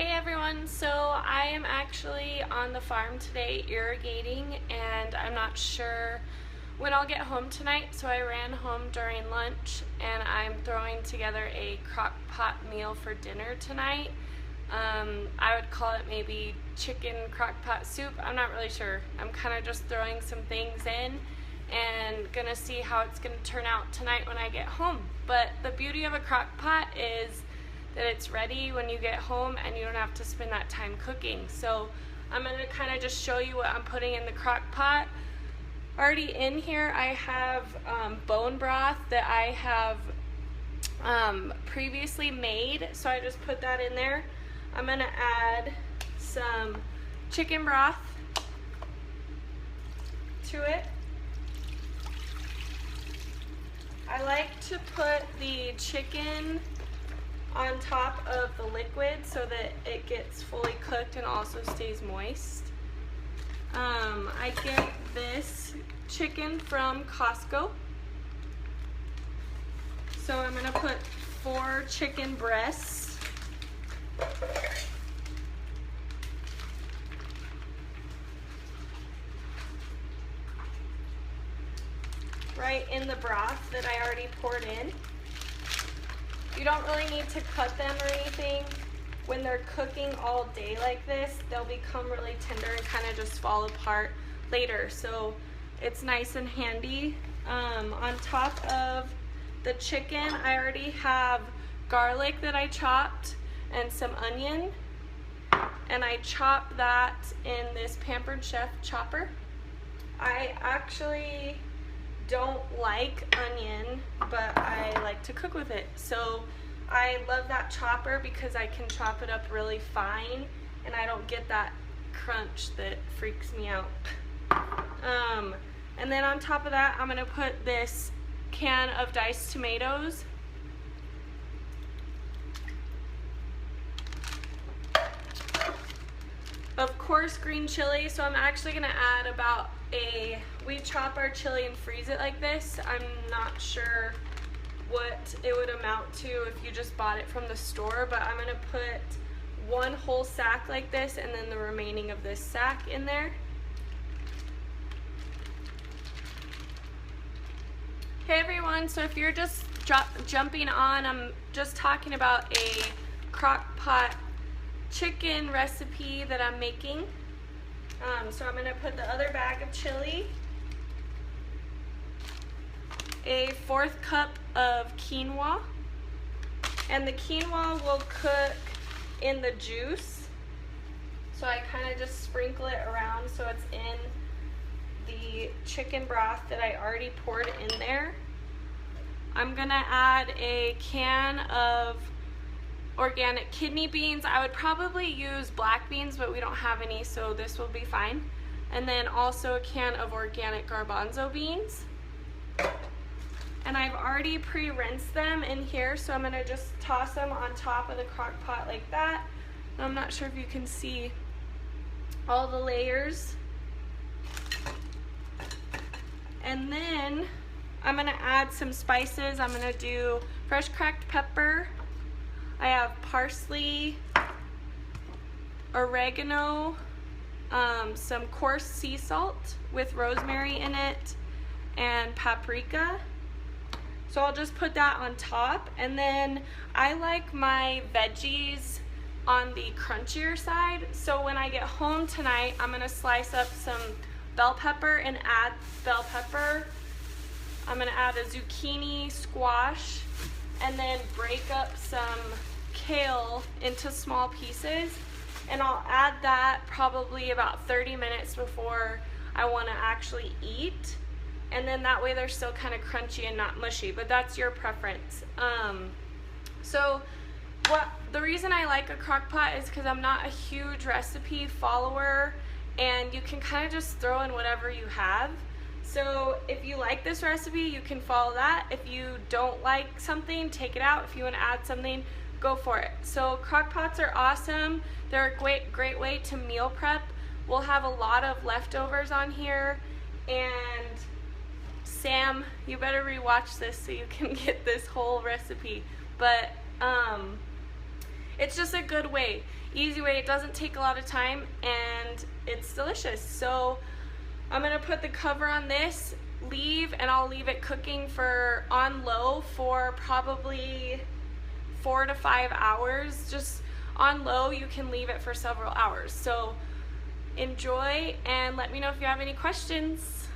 Hey everyone, so I am actually on the farm today irrigating and I'm not sure when I'll get home tonight, so I ran home during lunch and I'm throwing together a crock pot meal for dinner tonight. I would call it maybe chicken crock pot soup. I'm not really sure. I'm kind of just throwing some things in and gonna see how it's gonna turn out tonight when I get home. But the beauty of a crock pot is that it's ready when you get home and you don't have to spend that time cooking. So I'm gonna kind of just show you what I'm putting in the crock pot. Already in here I have bone broth that I have previously made, so I just put that in there. I'm gonna add some chicken broth to it. I like to put the chicken on top of the liquid so that it gets fully cooked and also stays moist. I get this chicken from Costco. So I'm gonna put 4 chicken breasts. Right in the broth that I already poured in. You don't really need to cut them or anything. When they're cooking all day like this, they'll become really tender and kind of just fall apart later. So it's nice and handy. On top of the chicken, I already have garlic that I chopped and some onion. And I chopped that in this Pampered Chef chopper. I actually don't like onion, but I like to cook with it. So I love that chopper because I can chop it up really fine and I don't get that crunch that freaks me out. And then on top of that, I'm gonna put this can of diced tomatoes. Of course, green chili, so I'm actually gonna add about we chop our chili and freeze it like this. I'm not sure what it would amount to if you just bought it from the store, but I'm gonna put 1 whole sack like this and then the remaining of this sack in there. Hey everyone, so if you're just jumping on, I'm just talking about a crock pot chicken recipe that I'm making. So I'm gonna put the other bag of chili, a 1/4 cup of quinoa, and the quinoa will cook in the juice. So I kind of just sprinkle it around so it's in the chicken broth that I already poured in there. I'm gonna add a can of organic kidney beans. I would probably use black beans, but we don't have any, so this will be fine. And then also a can of organic garbanzo beans. And I've already pre-rinsed them in here, so I'm gonna just toss them on top of the crock pot like that. And I'm not sure if you can see all the layers. And then I'm gonna add some spices. I'm gonna do fresh cracked pepper. I have parsley, oregano, some coarse sea salt with rosemary in it, and paprika. So I'll just put that on top, and then I like my veggies on the crunchier side. So when I get home tonight, I'm gonna slice up some bell pepper and add bell pepper. I'm gonna add a zucchini, squash, and then break up some kale into small pieces, and I'll add that probably about 30 minutes before I want to actually eat, and then that way they're still kind of crunchy and not mushy, but that's your preference. So the reason I like a crock pot is because I'm not a huge recipe follower, and you can kind of just throw in whatever you have. So if you like this recipe, you can follow that. If you don't like something, take it out. If you want to add something, go for it. So crock pots are awesome. They're a great way to meal prep. We'll have a lot of leftovers on here, and Sam, you better rewatch this so you can get this whole recipe. But it's just a good way, easy way. It doesn't take a lot of time and it's delicious. So I'm gonna put the cover on this, and I'll leave it cooking for on low for probably 4 to 5 hours. Just on low, you can leave it for several hours. So enjoy and let me know if you have any questions.